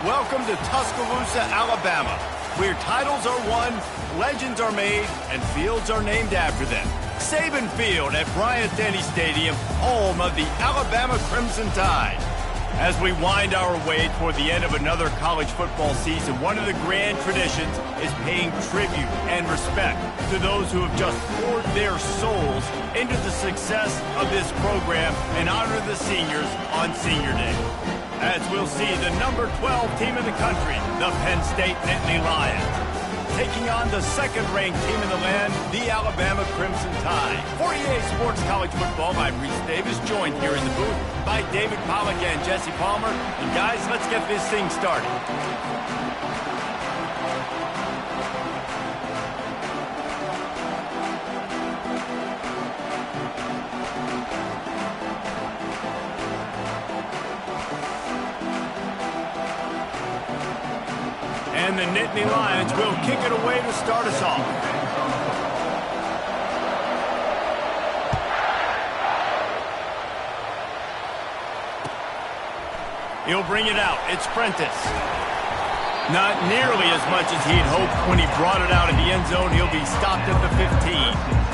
Welcome to Tuscaloosa, Alabama, where titles are won, legends are made, and fields are named after them. Saban Field at Bryant-Denny Stadium, home of the Alabama Crimson Tide. As we wind our way toward the end of another college football season, one of the grand traditions is paying tribute and respect to those who have just poured their souls into the success of this program and honor the seniors on Senior Day. As we'll see, the number 12 team in the country, the Penn State Nittany Lions, taking on the second-ranked team in the land, the Alabama Crimson Tide. For EA Sports College Football, I'm Reese Davis, joined here in the booth by David Pollack and Jesse Palmer. And guys, let's get this thing started. And the Nittany Lions will kick it away to start us off. He'll bring it out. It's Prentice. Not nearly as much as he'd hoped when he brought it out of the end zone. He'll be stopped at the 15.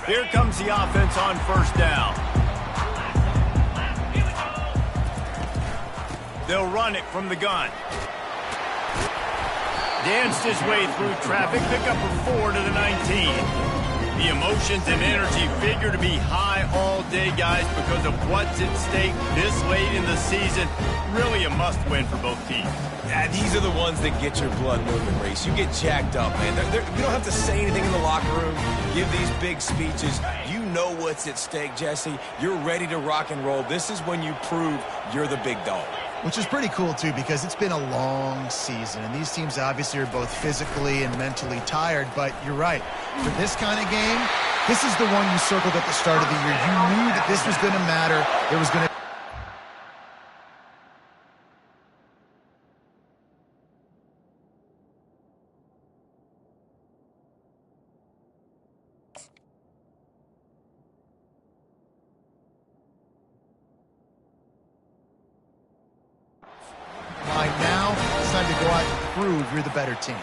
Here comes the offense on first down. They'll run it from the gun. Danced his way through traffic, pick up a 4 to the 19. The emotions and energy figure to be high all day, guys, because of what's at stake this late in the season. Really a must-win for both teams. Yeah, these are the ones that get your blood moving, Reese. You get jacked up, man. You don't have to say anything in the locker room, give these big speeches. You know what's at stake, Jesse. You're ready to rock and roll. This is when you prove you're the big dog. Which is pretty cool, too, because it's been a long season, and these teams obviously are both physically and mentally tired, but you're right. For this kind of game, this is the one you circled at the start of the year. You knew that this was going to matter. There was going to now, it's time to go out and prove you're the better team.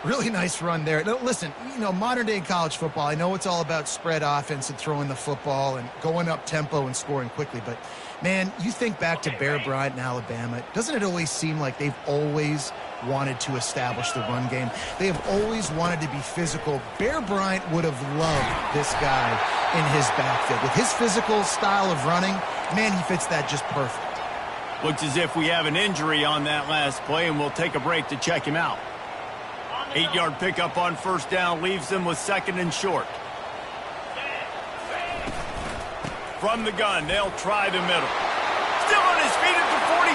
Really nice run there. Now, listen, you know, modern day college football, I know it's all about spread offense and throwing the football and going up tempo and scoring quickly, but, man, you think back to Bear Bryant in Alabama, doesn't it always seem like they've always wanted to establish the run game? They have always wanted to be physical. Bear Bryant would have loved this guy in his backfield. With his physical style of running, man, he fits that just perfect. Looks as if we have an injury on that last play, and we'll take a break to check him out. 8-yard pickup on first down leaves them with second and short. From the gun, they'll try the middle. Still on his feet at the 45.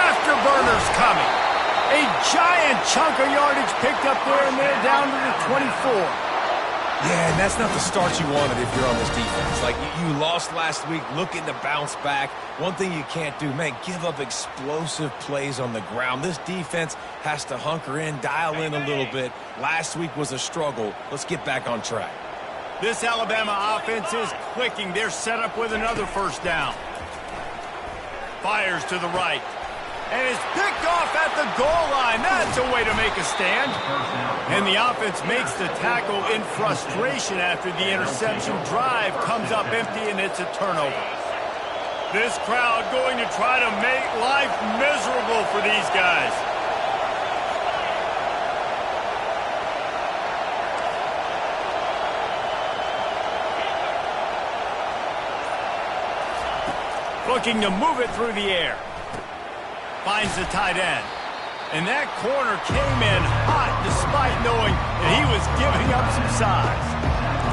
Afterburners coming. A giant chunk of yardage picked up there, and they're down to the 24. Yeah, and that's not the start you wanted if you're on this defense. Like, you lost last week, looking to bounce back. One thing you can't do, man, give up explosive plays on the ground. This defense has to hunker in, dial in a little bit. Last week was a struggle. Let's get back on track. This Alabama offense is clicking. They're set up with another first down. Fires to the right. And it's picked off at the goal line. That's a way to make a stand. And the offense makes the tackle in frustration after the interception. Drive comes up empty, and it's a turnover. This crowd going to try to make life miserable for these guys. Looking to move it through the air. Finds the tight end. And that corner came in hot despite knowing and he was giving up some size.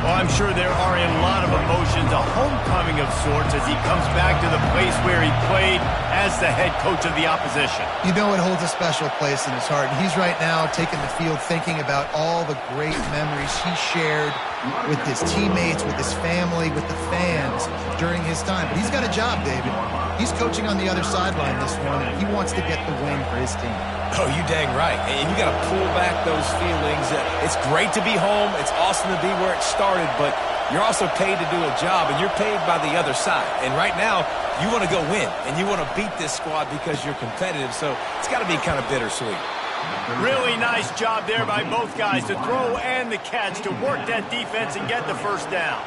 Well, I'm sure there are a lot of emotions, a homecoming of sorts, as he comes back to the place where he played as the head coach of the opposition. You know it holds a special place in his heart. And he's right now taking the field thinking about all the great memories he shared with his teammates, with his family, with the fans during his time. But he's got a job, David. He's coaching on the other sideline this one, and he wants to get the win for his team. Oh, you dang right. And you got to pull back those feelings. It's great to be home. It's awesome to be where it started, but you're also paid to do a job, and you're paid by the other side. And right now, you want to go win, and you want to beat this squad because you're competitive, so it's got to be kind of bittersweet. Really nice job there by both guys to throw and the catch to work that defense and get the first down.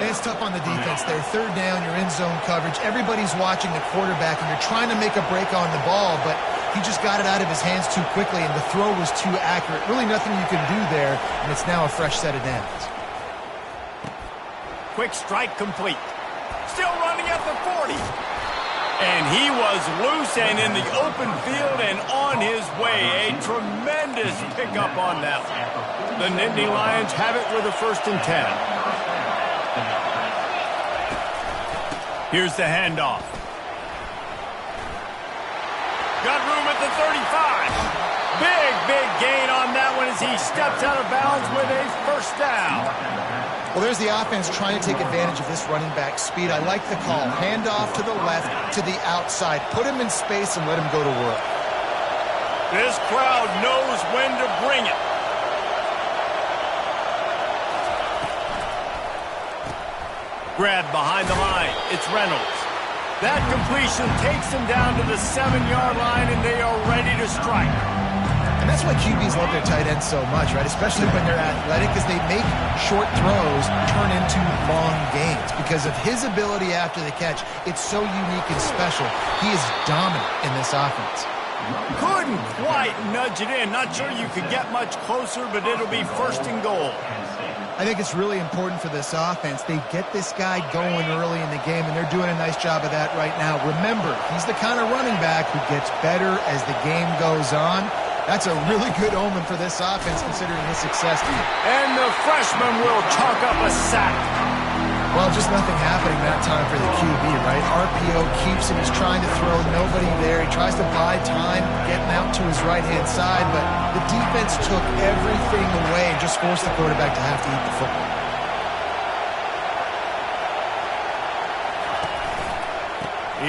It's tough on the defense there. Third down, you're in zone coverage. Everybody's watching the quarterback, and you're trying to make a break on the ball, but he just got it out of his hands too quickly, and the throw was too accurate. Really nothing you can do there, and it's now a fresh set of downs. Quick strike complete. Still running at the 40. And he was loose and in the open field and on his way. A tremendous pickup on that one. The Nittany Lions have it with a 1st and 10. Here's the handoff. Got room at the 35. Big gain on that one as he steps out of bounds with a 1st down. Well, there's the offense trying to take advantage of this running back speed. I like the call. Handoff to the left, to the outside. Put him in space and let him go to work. This crowd knows when to bring it. Grabbed behind the line. It's Reynolds. That completion takes them down to the 7-yard line, and they are ready to strike. And that's why QBs love their tight ends so much, right? Especially when they're athletic, because they make short throws turn into long gains. Because of his ability after the catch, it's so unique and special. He is dominant in this offense. Couldn't quite nudge it in. Not sure you could get much closer, but it'll be 1st and goal. I think it's really important for this offense. They get this guy going early in the game, and they're doing a nice job of that right now. Remember, he's the kind of running back who gets better as the game goes on. That's a really good omen for this offense, considering his success. And the freshman will chalk up a sack. Well, just nothing happening that time for the QB, right? RPO keeps him. He's trying to throw. Nobody there. He tries to buy time, getting out to his right-hand side, but the defense took everything away and just forced the quarterback to have to eat the football.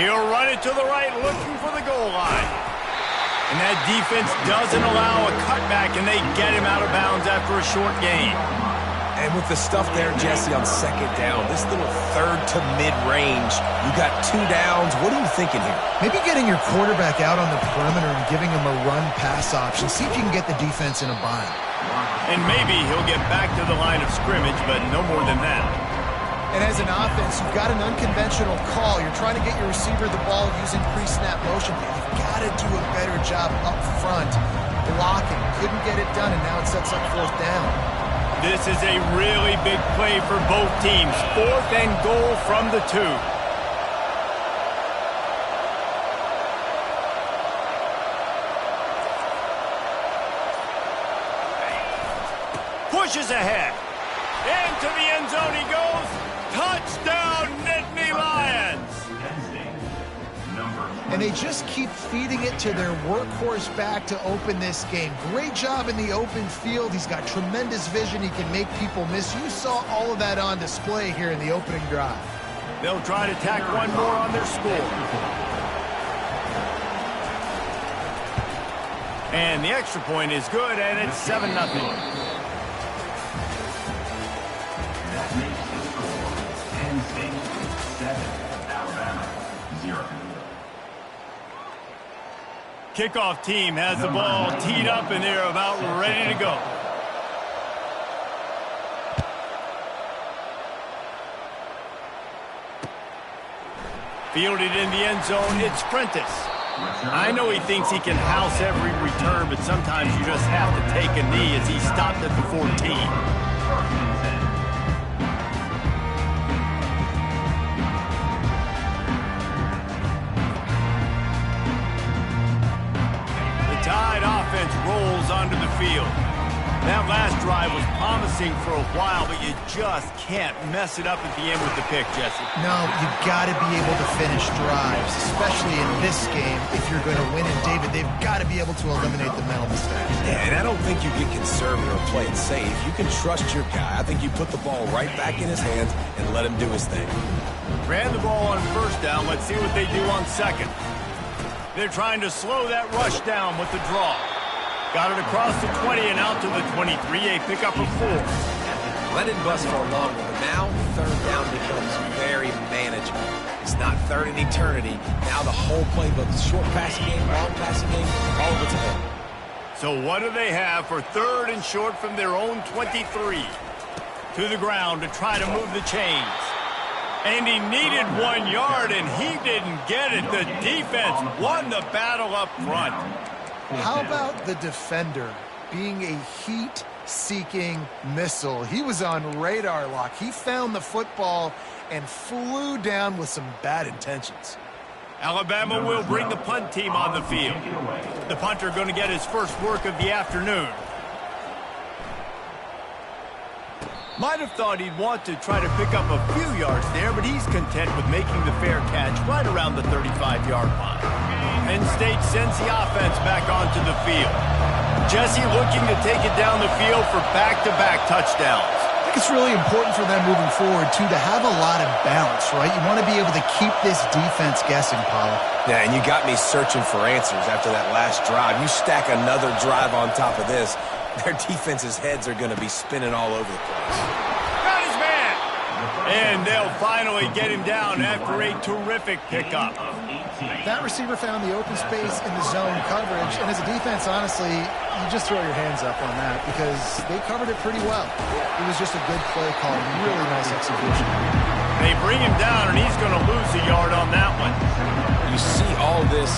He'll run it to the right, looking for the goal line. And that defense doesn't allow a cutback, and they get him out of bounds after a short gain. And with the stuff there, Jesse, on 2nd down, this little 3rd to mid-range, you got 2 downs. What are you thinking here? Maybe getting your quarterback out on the perimeter and giving him a run-pass option. See if you can get the defense in a bind. And maybe he'll get back to the line of scrimmage, but no more than that. And as an offense, you've got an unconventional call. You're trying to get your receiver the ball using pre-snap motion, but you've got to do a better job up front blocking. Couldn't get it done, and now it sets up 4th down. This is a really big play for both teams. 4th and goal from the 2. Pushes ahead. Into the end zone he goes. Touchdown, Nittany Lions! And they just keep feeding it to their workhorse back to open this game. Great job in the open field. He's got tremendous vision. He can make people miss. You saw all of that on display here in the opening drive. They'll try to tack one more on their score. And the extra point is good, and it's 7-0. Kickoff team has the ball teed up, and they're about ready to go. Fielded in the end zone, it's Prentice. I know he thinks he can house every return, but sometimes you just have to take a knee as he stopped at the 14. Tide offense rolls onto the field. That last drive was promising for a while, but you just can't mess it up at the end with the pick, Jesse. No, you've got to be able to finish drives, especially in this game. If you're going to win, and David, they've got to be able to eliminate the mental mistakes. Yeah, and I don't think you get conservative or play it safe. You can trust your guy. I think you put the ball right back in his hands and let him do his thing. Ran the ball on first down. Let's see what they do on second. They're trying to slow that rush down with the draw. Got it across the 20 and out to the 23, a pickup of 4. Let it bust for a long one, but now third down becomes very manageable. It's not third in eternity. Now the whole playbook, short passing game, long passing game, all of it's available. So what do they have for third and short from their own 23? To the ground to try to move the chains. And he needed 1 yard, and he didn't get it. The defense won the battle up front. How about the defender being a heat-seeking missile? He was on radar lock. He found the football and flew down with some bad intentions. Alabama will bring the punt team on the field. The punter going to get his first work of the afternoon. Might have thought he'd want to try to pick up a few yards there, but he's content with making the fair catch right around the 35-yard line. Penn State sends the offense back onto the field. Jesse looking to take it down the field for back-to-back touchdowns. I think it's really important for them moving forward, too, to have a lot of bounce, right? You want to be able to keep this defense guessing, Paul. Yeah, and you got me searching for answers after that last drive. You stack another drive on top of this, their defense's heads are going to be spinning all over the place. Got his man! And they'll finally get him down after a terrific pickup. That receiver found the open space in the zone coverage, and as a defense, honestly, you just throw your hands up on that because they covered it pretty well. It was just a good play call, really nice execution. They bring him down, and he's going to lose a yard on that one. You see all this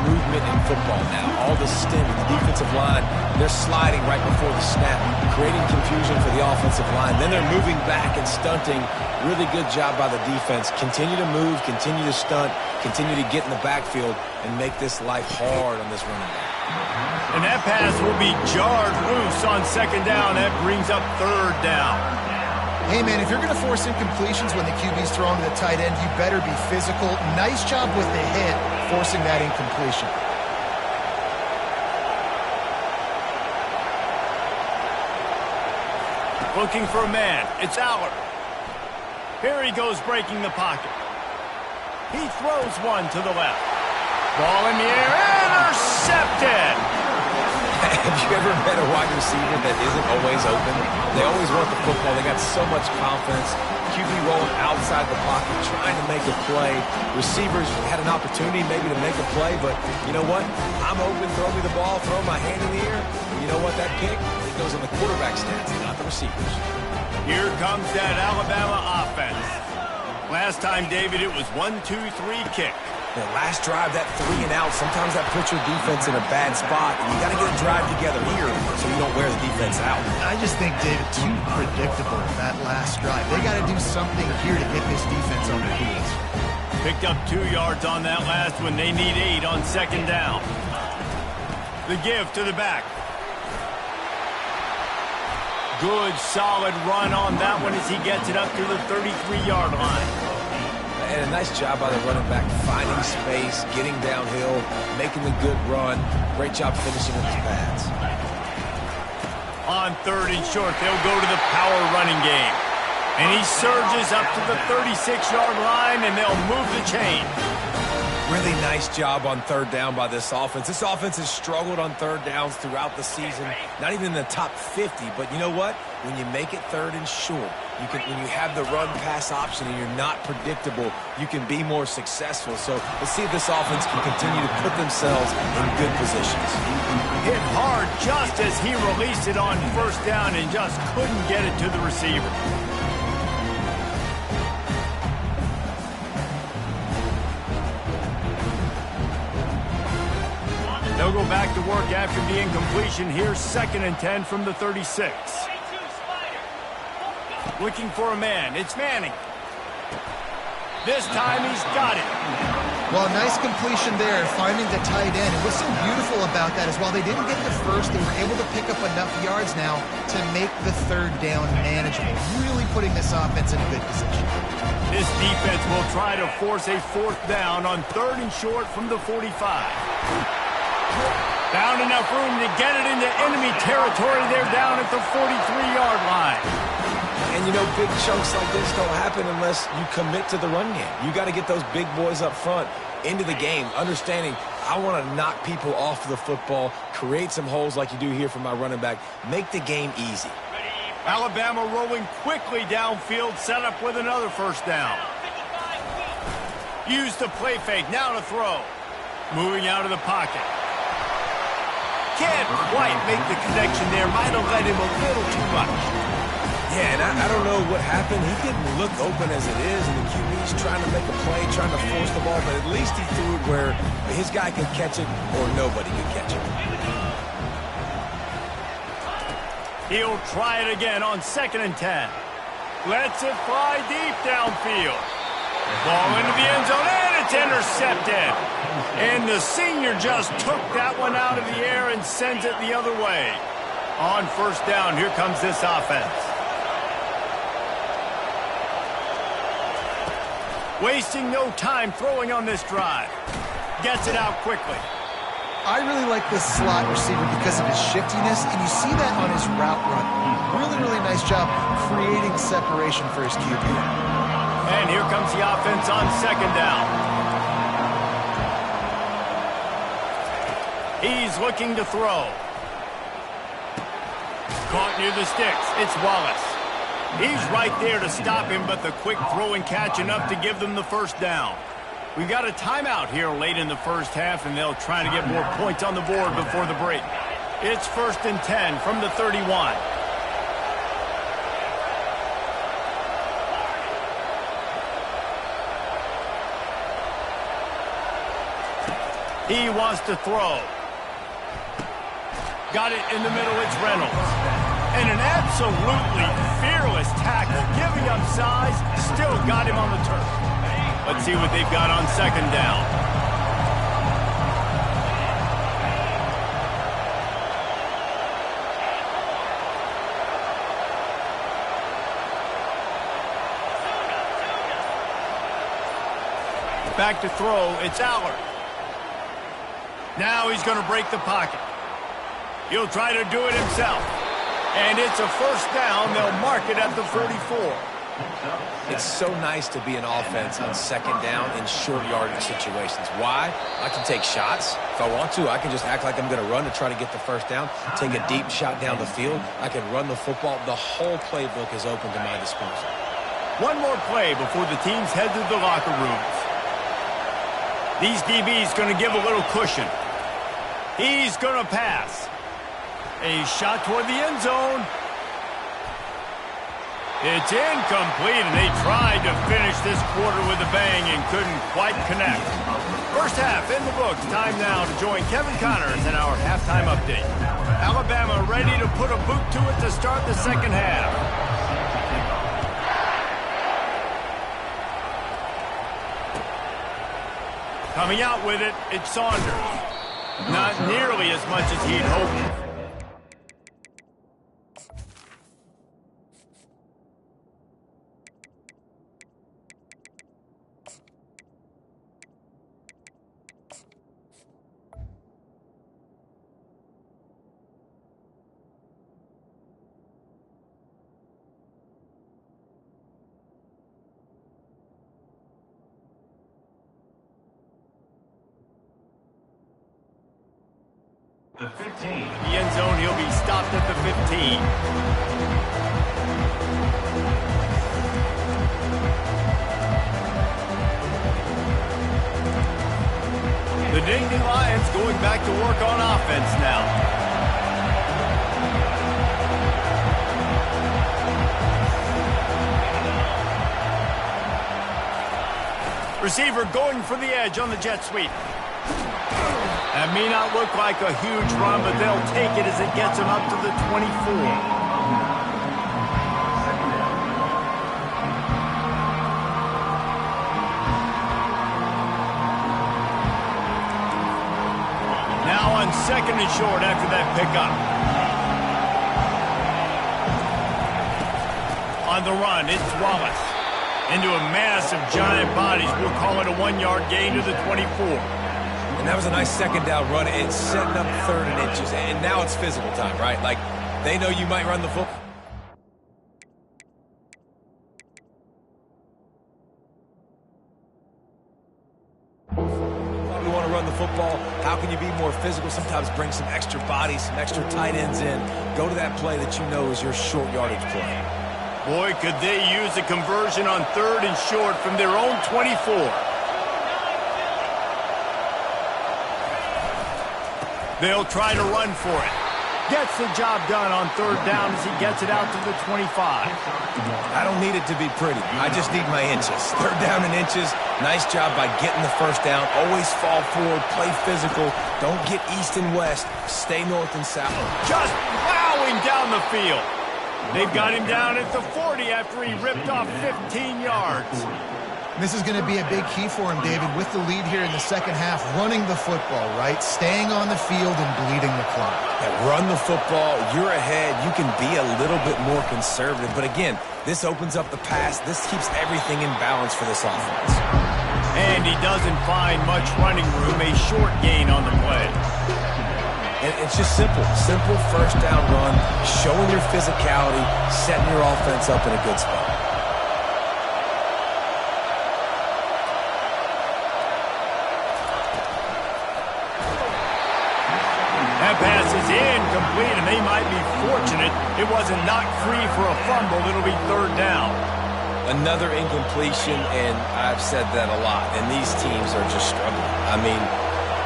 movement in football now, all the stim, the defensive line, they're sliding right before the snap, creating confusion for the offensive line. Then they're moving back and stunting. Really good job by the defense. Continue to move, continue to stunt, continue to get in the backfield and make this life hard on this running back. And that pass will be jarred loose on second down. That brings up third down. Hey, man, if you're going to force incompletions when the QB's throwing to the tight end, you better be physical. Nice job with the hit, forcing that incompletion. Looking for a man. It's Aller. Here he goes breaking the pocket. He throws one to the left. Ball in the air. Intercepted! Have you ever met a wide receiver that isn't always open? They always want the football. They got so much confidence. QB rolling outside the pocket, trying to make a play. Receivers had an opportunity maybe to make a play, but you know what? I'm open, throw me the ball, throw my hand in the air. You know what? That pick, it goes on the quarterback stance, not the receivers. Here comes that Alabama offense. Last time, David, it was 1-2-3 kick. The last drive, that 3 and out, sometimes that puts your defense in a bad spot, and you got to get a drive together here so you don't wear the defense out. I just think, David, too predictable that last drive. They got to do something here to get this defense on their heels. Picked up 2 yards on that last one. They need 8 on second down. The give to the back. Good, solid run on that one as he gets it up to the 33-yard line. And a nice job by the running back, finding space, getting downhill, making the good run. Great job finishing with his pads. On third and short, they'll go to the power running game. And he surges up to the 36-yard line, and they'll move the chain. Really nice job on third down by this offense. This offense has struggled on third downs throughout the season. Not even in the top 50, but you know what? When you make it third and short, when you have the run-pass option and you're not predictable, you can be more successful. So let's see if this offense can continue to put themselves in good positions. Hit hard just as he released it on first down and just couldn't get it to the receiver. They'll go back to work after the incompletion. Here's 2nd and 10 from the 36. Looking for a man. It's Manning. This time he's got it. Well, nice completion there, finding the tight end. And what's so beautiful about that is while they didn't get the first, they were able to pick up enough yards now to make the third down manageable. Really putting this offense in a good position. This defense will try to force a fourth down on 3rd and short from the 45. Found enough room to get it into enemy territory. They're down at the 43-yard line. And, you know, big chunks like this don't happen unless you commit to the run game. You got to get those big boys up front into the game, understanding I want to knock people off the football, create some holes like you do here for my running back, make the game easy. Alabama rolling quickly downfield, set up with another first down. Use the play fake, now to throw. Moving out of the pocket. Can't quite make the connection there. Might have let him a little too much. Yeah, and I don't know what happened. He didn't look open as it is, and the QB's trying to make a play, trying to force the ball, but at least he threw it where his guy could catch it or nobody could catch it. He'll try it again on 2nd and 10. Lets it fly deep downfield. Ball into the end zone, and it's intercepted. And the senior just took that one out of the air and sends it the other way. On 1st down, here comes this offense. Wasting no time throwing on this drive. Gets it out quickly. I really like this slot receiver because of his shiftiness, and you see that on his route run. Really, really nice job creating separation for his QB. And here comes the offense on 2nd down. He's looking to throw. Caught near the sticks. It's Wallace. He's right there to stop him, but the quick throw and catch enough to give them the first down. We've got a timeout here late in the first half, and they'll try to get more points on the board before the break. It's 1st and 10 from the 31. He wants to throw. Got it in the middle. It's Reynolds. And an absolutely fearless tackle, giving up size, still got him on the turf. Let's see what they've got on 2nd down. Back to throw, it's Allard. Now he's going to break the pocket. He'll try to do it himself. And it's a first down. They'll mark it at the 44. It's so nice to be an offense on 2nd down in short yardage situations. Why? I can take shots. If I want to, I can just act like I'm going to run to try to get the first down, take a deep shot down the field. I can run the football. The whole playbook is open to my disposal. One more play before the teams head to the locker rooms. These DBs going to give a little cushion. He's going to pass. A shot toward the end zone. It's incomplete, and they tried to finish this quarter with a bang and couldn't quite connect. First half in the books. Time now to join Kevin Connors in our halftime update. Alabama ready to put a boot to it to start the second half. Coming out with it, it's Saunders. Not nearly as much as he'd hoped. The 15. The end zone, he'll be stopped at the 15. The Nittany Lions going back to work on offense now. Receiver going for the edge on the jet sweep. That may not look like a huge run, but they'll take it as it gets them up to the 24. second and short after that pickup. On the run, it's Wallace. Into a mass of giant bodies. We'll call it a 1-yard gain to the 24. And that was a nice second down run. It's setting up 3rd and inches. And now it's physical time, right? Like, they know you might run the football. We want to run the football. How can you be more physical? Sometimes bring some extra bodies, some extra tight ends in. Go to that play that you know is your short yardage play. Boy, could they use a conversion on 3rd and short from their own 24. They'll try to run for it. Gets the job done on 3rd down as he gets it out to the 25. I don't need it to be pretty. I just need my inches. 3rd down and inches. Nice job by getting the 1st down. Always fall forward. Play physical. Don't get east and west. Stay north and south. Just plowing down the field. They've got him down at the 40 after he ripped off 15 yards. This is going to be a big key for him, David, with the lead here in the second half, running the football, right? Staying on the field and bleeding the clock. Yeah, run the football. You're ahead. You can be a little bit more conservative. But again, this opens up the pass. This keeps everything in balance for this offense. And he doesn't find much running room. A short gain on the play. And it's just simple. Simple 1st down run, showing your physicality, setting your offense up in a good spot. That pass is incomplete, and they might be fortunate it wasn't knocked free for a fumble. It'll be 3rd down. Another incompletion, and I've said that a lot, and these teams are just struggling. I mean,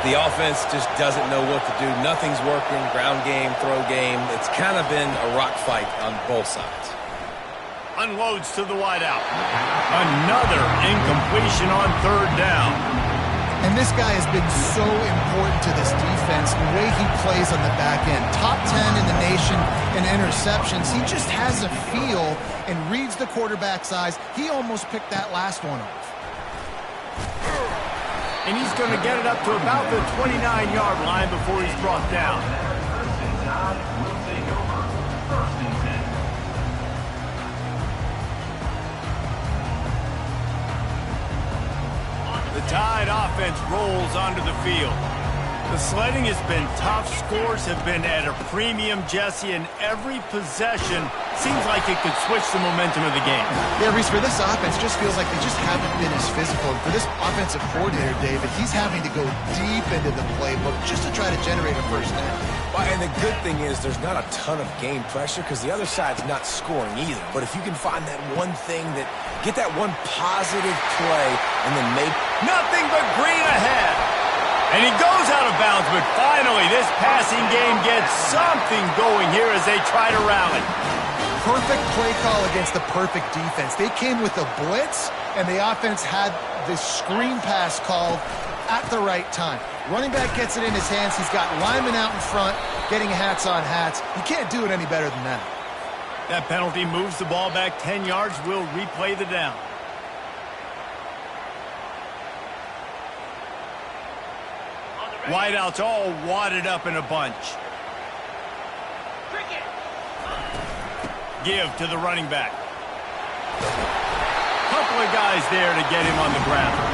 the offense just doesn't know what to do. Nothing's working. Ground game, throw game. It's kind of been a rock fight on both sides. Unloads to the wideout. Another incompletion on 3rd down. And this guy has been so important to this defense, the way he plays on the back end. Top 10 in the nation in interceptions. He just has a feel and reads the quarterback's eyes. He almost picked that last one off. And he's going to get it up to about the 29-yard line before he's brought down. The Tide offense rolls onto the field. The sledding has been tough. Scores have been at a premium, Jesse, and every possession seems like it could switch the momentum of the game. Yeah, Reese, for this offense, just feels like they just haven't been as physical. And for this offensive coordinator, David, he's having to go deep into the playbook just to try to generate a 1st down. And the good thing is there's not a ton of game pressure because the other side's not scoring either. But if you can find that one thing get that one positive play and then make nothing but green ahead. And he goes out of bounds, but finally this passing game gets something going here as they try to rally. Perfect play call against the perfect defense. They came with a blitz, and the offense had this screen pass called at the right time. Running back gets it in his hands. He's got linemen out in front, getting hats on hats. You can't do it any better than that. That penalty moves the ball back 10 yards. We'll replay the down. Wideouts all wadded up in a bunch. Give to the running back. Couple of guys there to get him on the ground.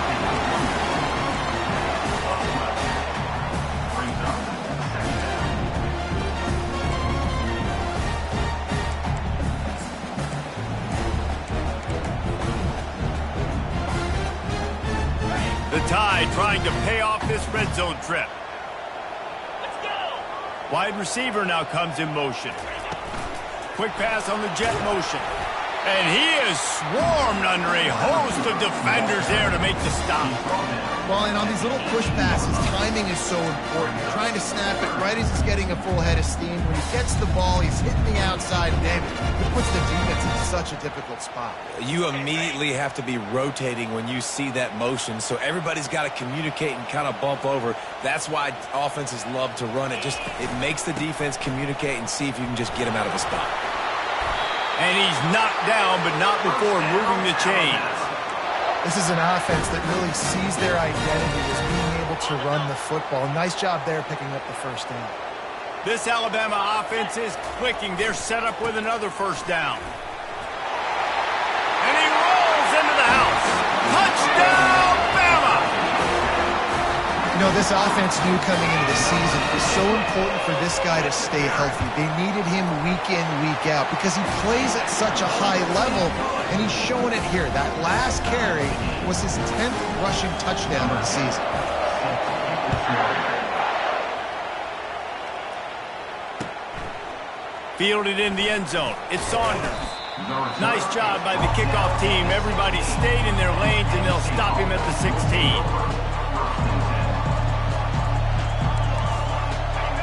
The Tide trying to pay off this red zone trip. Let's go. Wide receiver now comes in motion. Quick pass on the jet motion. And he is swarmed under a host of defenders there to make the stop. Well, and on these little push passes, timing is so important. You're trying to snap it right as he's getting a full head of steam. When he gets the ball, he's hitting the outside. David, it puts the defense in such a difficult spot. You immediately have to be rotating when you see that motion, so everybody's got to communicate and kind of bump over. That's why offenses love to run it. It makes the defense communicate and see if you can just get him out of a spot. And he's knocked down, but not before moving the chains. This is an offense that really sees their identity as being able able to run the football. Nice job there picking up the first down. This Alabama offense is clicking. They're set up with another first down. And he rolls into the house. Touchdown, Bama! You know, this offense knew coming into the season it was so important for this guy to stay healthy. They needed him week in, week out because he plays at such a high level, and he's showing it here. That last carry was his 10th rushing touchdown of the season. Fielded in the end zone. It's Saunders. Nice job by the kickoff team. Everybody stayed in their lanes, and they'll stop him at the 16.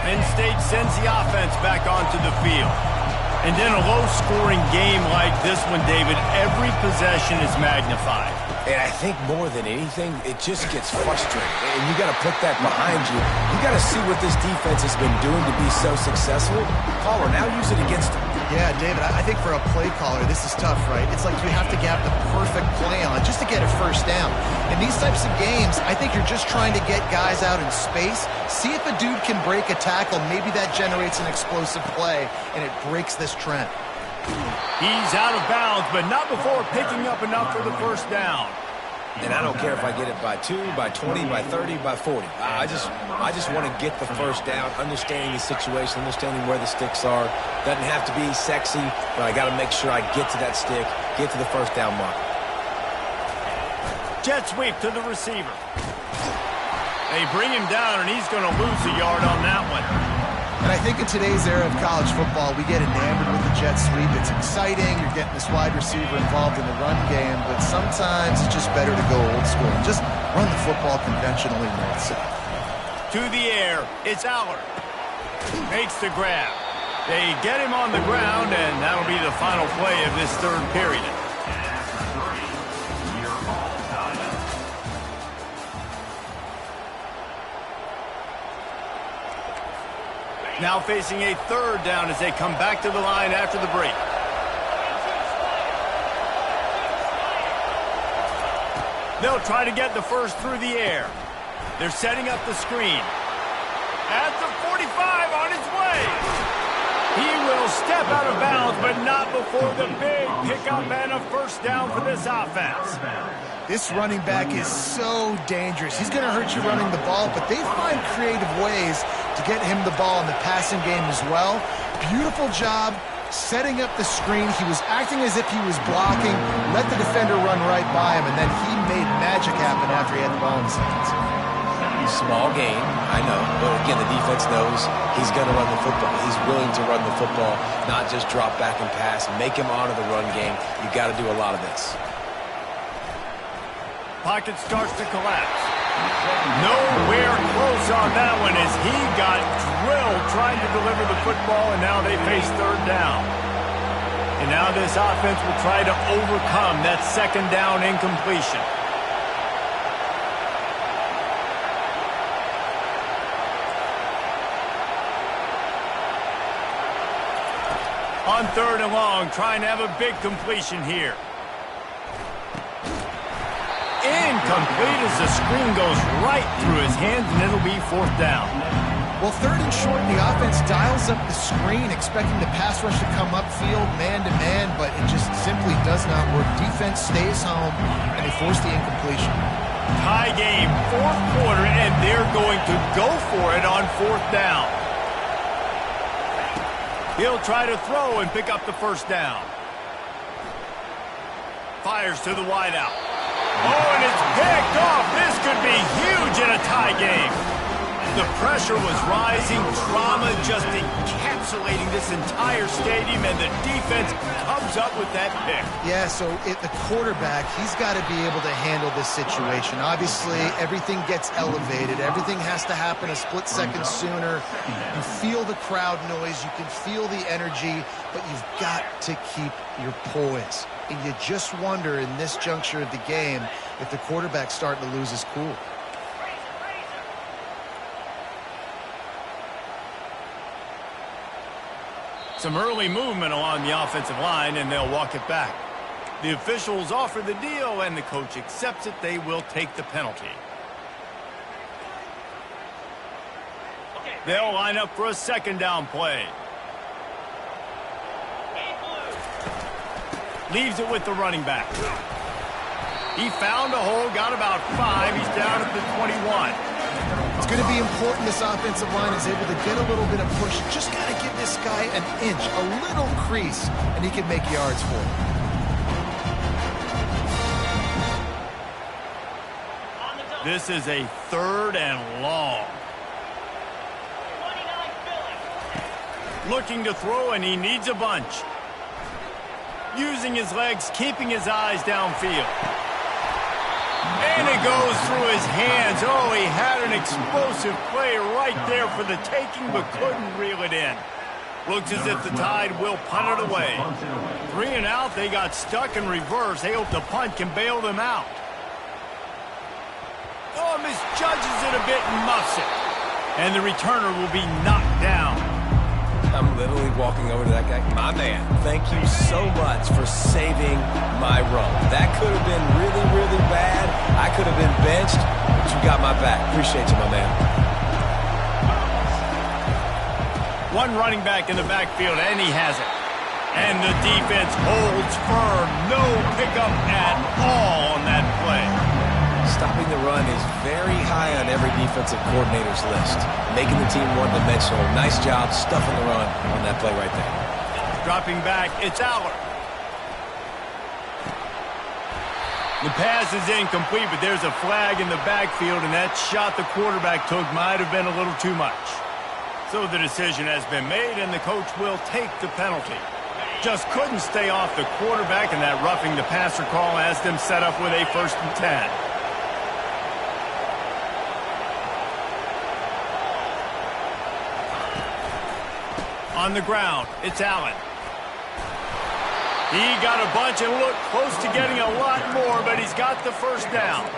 Penn State sends the offense back onto the field. And in a low-scoring game like this one, David, every possession is magnified. And I think more than anything, it just gets frustrating. And you got to put that behind you. You got to see what this defense has been doing to be so successful. Caller, now use it against them. Yeah, David, I think for a play caller, this is tough, right? It's like you have to have the perfect play on just to get a first down. In these types of games, I think you're just trying to get guys out in space, see if a dude can break a tackle. Maybe that generates an explosive play, and it breaks this trend. He's out of bounds, but not before picking up enough for the first down. And I don't care if I get it by 2, by 20, by 30, by 40. I just want to get the first down, understanding the situation, understanding where the sticks are. Doesn't have to be sexy, but I got to make sure I get to that stick, get to the first down mark. Jet sweep to the receiver. They bring him down, and he's going to lose a yard on that one. And I think in today's era of college football, we get enamored with the jet sweep. It's exciting. You're getting this wide receiver involved in the run game, but sometimes it's just better to go old school and just run the football conventionally north-south. To the air, it's Aller. Makes the grab. They get him on the ground, and that'll be the final play of this third period. Now facing a third down as they come back to the line after the break. They'll try to get the first through the air. They're setting up the screen. At the 45 on his way. He will step out of bounds, but not before the big pickup and a first down for this offense. This running back is so dangerous. He's going to hurt you running the ball, but they find creative ways to get him the ball in the passing game as well. Beautiful job setting up the screen. He was acting as if he was blocking, let the defender run right by him, and then he made magic happen after he had the ball in his hands. Small game, I know, but again, the defense knows he's going to run the football. He's willing to run the football, not just drop back and pass, make him honor the run game. You got to do a lot of this. Pocket starts to collapse. Nowhere close on that one as he got drilled trying to deliver the football, and now they face third down. And now this offense will try to overcome that second down incompletion. On third and long, trying to have a big completion here. Incomplete as the screen goes right through his hands, and it'll be fourth down. Well, third and short, the offense dials up the screen, expecting the pass rush to come upfield, man-to-man, but it just simply does not work. Defense stays home, and they force the incompletion. Tie game, fourth quarter, and they're going to go for it on fourth down. He'll try to throw and pick up the first down. Fires to the wideout. Oh, and it's picked off. This could be huge in a tie game. The pressure was rising, drama just encapsulating this entire stadium, and the defense comes up with that pick. Yeah, so the quarterback, he's got to be able to handle this situation. Obviously, everything gets elevated. Everything has to happen a split second sooner. You feel the crowd noise. You can feel the energy, but you've got to keep your poise. And you just wonder in this juncture of the game if the quarterback's starting to lose his cool. Some early movement along the offensive line, and they'll walk it back. The officials offer the deal, and the coach accepts it. They will take the penalty. They'll line up for a second down play. Leaves it with the running back. He found a hole, got about 5. He's down at the 21. It's going to be important this offensive line is able to get a little bit of push. Just got to give this guy an inch, a little crease, and he can make yards for it. This is a 3rd and long. Looking to throw, and he needs a bunch. Using his legs, keeping his eyes downfield. And it goes through his hands. Oh, he had an explosive play right there for the taking, but couldn't reel it in. Looks as if the Tide will punt it away. 3 and out, they got stuck in reverse. They hope the punt can bail them out. Oh, misjudges it a bit and muffs it. And the returner will be knocked down. I'm literally walking over to that guy. My man, thank you so much for saving my run. That could have been really, really bad. I could have been benched, but you got my back. Appreciate you, my man. One running back in the backfield, and he has it. And the defense holds firm. No pickup at all on that play. Stopping the run is very high on every defensive coordinator's list. Making the team one-dimensional. Nice job stuffing the run on that play right there. Dropping back, it's Aller. The pass is incomplete, but there's a flag in the backfield, and that shot the quarterback took might have been a little too much. So the decision has been made, and the coach will take the penalty. Just couldn't stay off the quarterback, and that roughing the passer call has them set up with a 1st and 10. On the ground, it's Allen. He got a bunch and looked close to getting a lot more, but he's got the 1st down.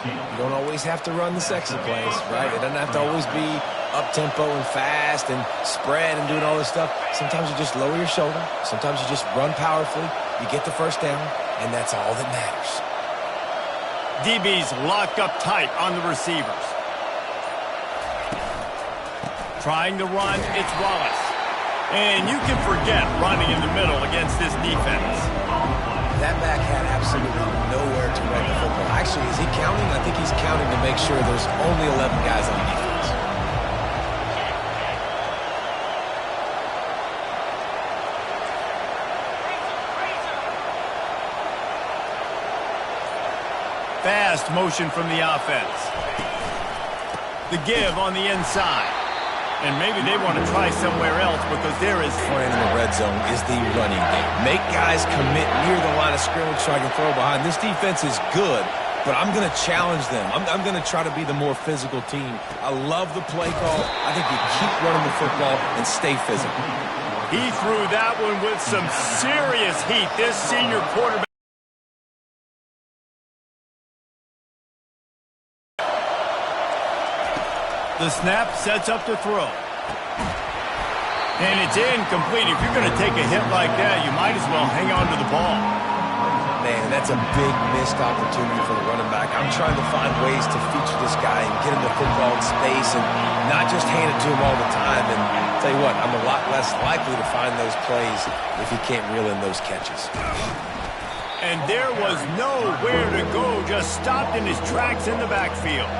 You don't always have to run the sexy plays, right? It doesn't have to always be up-tempo and fast and spread and doing all this stuff. Sometimes you just lower your shoulder. Sometimes you just run powerfully. You get the 1st down, and that's all that matters. DB's locked up tight on the receivers. Trying to run, it's Wallace. And you can forget running in the middle against this defense. That back had absolutely nowhere to run the football. Actually, is he counting? I think he's counting to make sure there's only 11 guys on defense. Fast motion from the offense. The give on the inside. And maybe they want to try somewhere else because there is... Playing in the red zone is the running game. Make guys commit near the line of scrimmage so I can throw behind. This defense is good, but I'm going to challenge them. I'm going to try to be the more physical team. I love the play call. I think you keep running the football and stay physical. He threw that one with some serious heat. This senior quarterback... The snap sets up to throw. And it's incomplete. If you're going to take a hit like that, you might as well hang on to the ball. Man, that's a big missed opportunity for the running back. I'm trying to find ways to feature this guy and get him the football in space and not just hand it to him all the time. And I'll tell you what, I'm a lot less likely to find those plays if he can't reel in those catches. And there was nowhere to go, just stopped in his tracks in the backfield.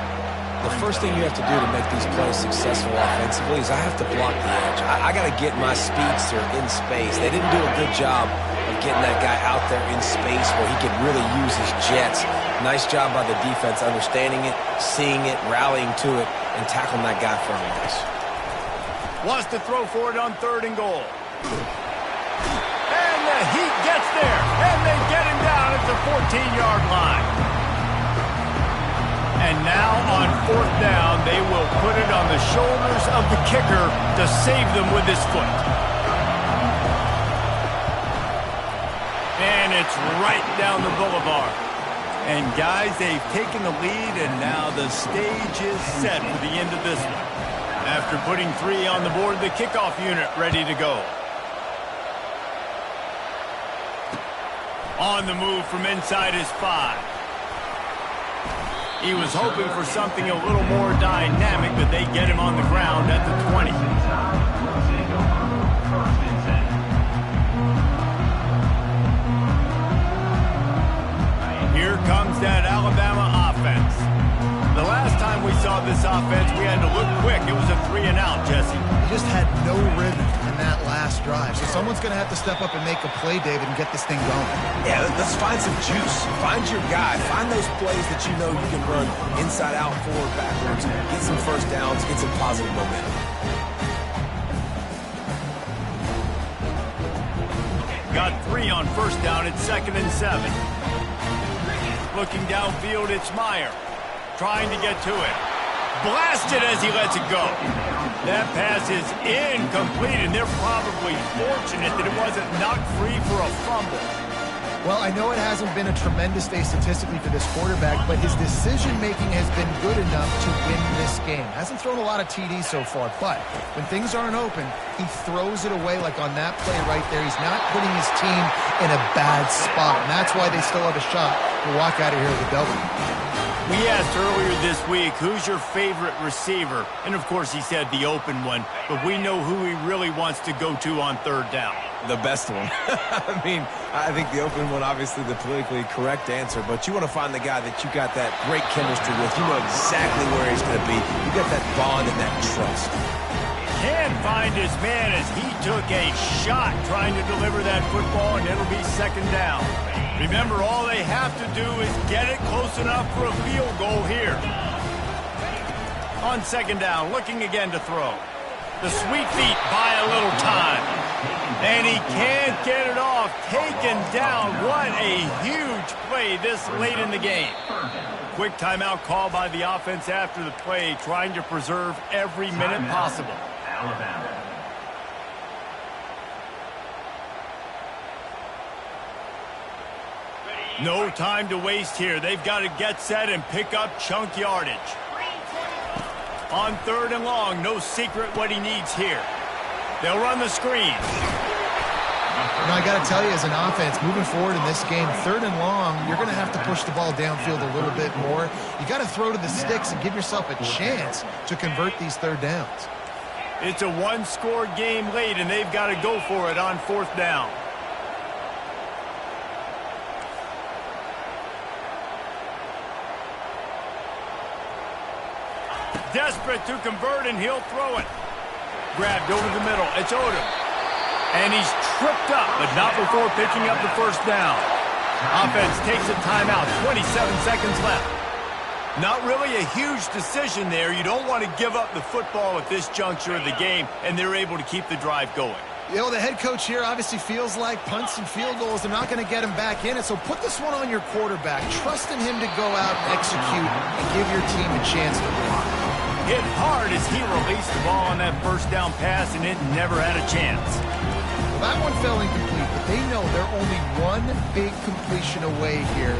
The first thing you have to do to make these plays successful offensively is I have to block the edge. I got to get my speedster in space. They didn't do a good job of getting that guy out there in space where he could really use his jets. Nice job by the defense understanding it, seeing it, rallying to it, and tackling that guy for a loss. Wants to throw for it on 3rd and goal. And the Heat gets there, and they get him down at the 14-yard line. And now on 4th down, they will put it on the shoulders of the kicker to save them with his foot. And it's right down the boulevard. And guys, they've taken the lead, and now the stage is set for the end of this one. After putting 3 on the board, the kickoff unit ready to go. On the move from inside his 5. He was hoping for something a little more dynamic, but they get him on the ground at the no rhythm in that last drive. So someone's going to have to step up and make a play, David, and get this thing going. Yeah, let's find some juice. Find your guy. Find those plays that you know you can run inside out, forward, backwards. Get some first downs. Get some positive momentum. Got 3 on first down at 2nd and 7. Looking downfield, it's Meyer. Trying to get to it. Blasted as he lets it go. That pass is incomplete, and they're probably fortunate that it wasn't knocked free for a fumble. Well, I know it hasn't been a tremendous day statistically for this quarterback, but his decision-making has been good enough to win this game. Hasn't thrown a lot of TDs so far, but when things aren't open, he throws it away like on that play right there. He's not putting his team in a bad spot, and that's why they still have a shot to walk out of here with a W. We asked earlier this week, who's your favorite receiver? And, of course, he said the open one, but we know who he really wants to go to on 3rd down. The best one. I mean, I think the open one, obviously the politically correct answer, but you want to find the guy that you got that great chemistry with. You know exactly where he's going to be. You got that bond and that trust. Can't find his man as he took a shot trying to deliver that football, and it'll be 2nd down. Remember, all they have to do is get it close enough for a field goal here. On 2nd down, looking again to throw. The sweet feet buy a little time. And he can't get it off. Taken down. What a huge play this late in the game. Quick timeout call by the offense after the play, trying to preserve every minute possible. Alabama. No time to waste here. They've got to get set and pick up chunk yardage. On 3rd and long, no secret what he needs here. They'll run the screen. Now, I got to tell you, as an offense, moving forward in this game, 3rd and long, you're going to have to push the ball downfield a little bit more. You got to throw to the sticks and give yourself a chance to convert these 3rd downs. It's a one-score game late, and they've got to go for it on 4th down. Desperate to convert, and he'll throw it. Grabbed over the middle. It's Odom. And he's tripped up, but not before picking up the 1st down. Offense takes a timeout. 27 seconds left. Not really a huge decision there. You don't want to give up the football at this juncture of the game, and they're able to keep the drive going. You know, the head coach here obviously feels like punts and field goals, they're not going to get him back in it. So put this one on your quarterback. Trust in him to go out and execute and give your team a chance to win. Hit hard as he released the ball on that 1st down pass, and it never had a chance. Well, that one fell incomplete, but they know they're only one big completion away here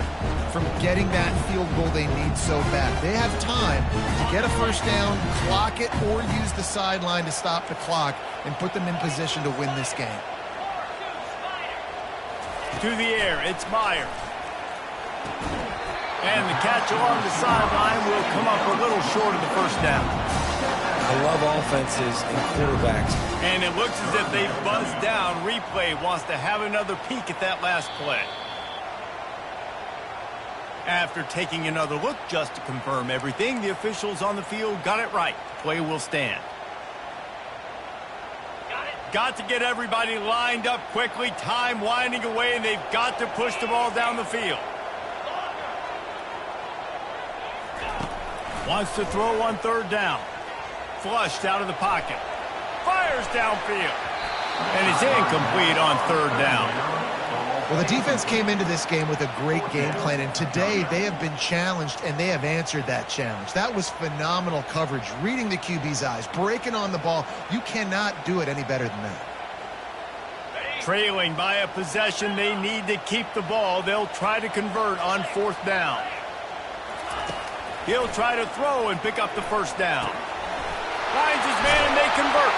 from getting that field goal they need so bad. They have time to get a 1st down, clock it, or use the sideline to stop the clock and put them in position to win this game. To the air, it's Meyer. And the catch along the sideline will come up a little short of the 1st down. I love offenses and quarterbacks. And it looks as if they've buzzed down. Replay wants to have another peek at that last play. After taking another look just to confirm everything, the officials on the field got it right. The play will stand. Got to get everybody lined up quickly. Time winding away, and they've got to push the ball down the field. Wants to throw on 3rd down. Flushed out of the pocket. Fires downfield. And it's incomplete on 3rd down. Well, the defense came into this game with a great game plan, and today they have been challenged, and they have answered that challenge. That was phenomenal coverage, reading the QB's eyes, breaking on the ball. You cannot do it any better than that. Trailing by a possession, they need to keep the ball. They'll try to convert on 4th down. He'll try to throw and pick up the 1st down. Finds his man, and they convert.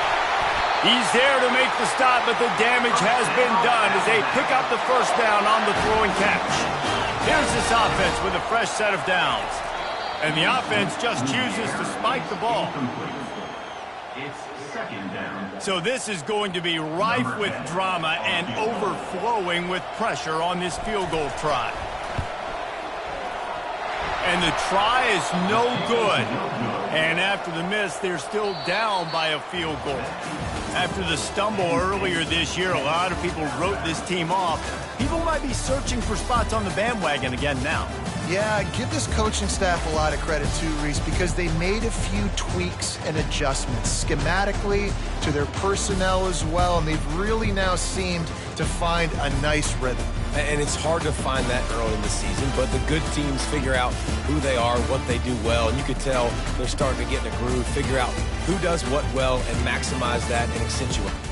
He's there to make the stop, but the damage has been done as they pick up the 1st down on the throwing catch. Here's this offense with a fresh set of downs. And the offense just chooses to spike the ball. It's 2nd down. So this is going to be rife with drama and overflowing with pressure on this field goal try. And the try is no good. And after the miss, they're still down by a field goal. After the stumble earlier this year, a lot of people wrote this team off. People might be searching for spots on the bandwagon again now. Yeah, give this coaching staff a lot of credit too, Reese, because they made a few tweaks and adjustments schematically to their personnel as well, and they've really now seemed to find a nice rhythm. And it's hard to find that early in the season, but the good teams figure out who they are, what they do well, and you could tell they're starting to get in a groove, figure out who does what well, and maximize that and accentuate.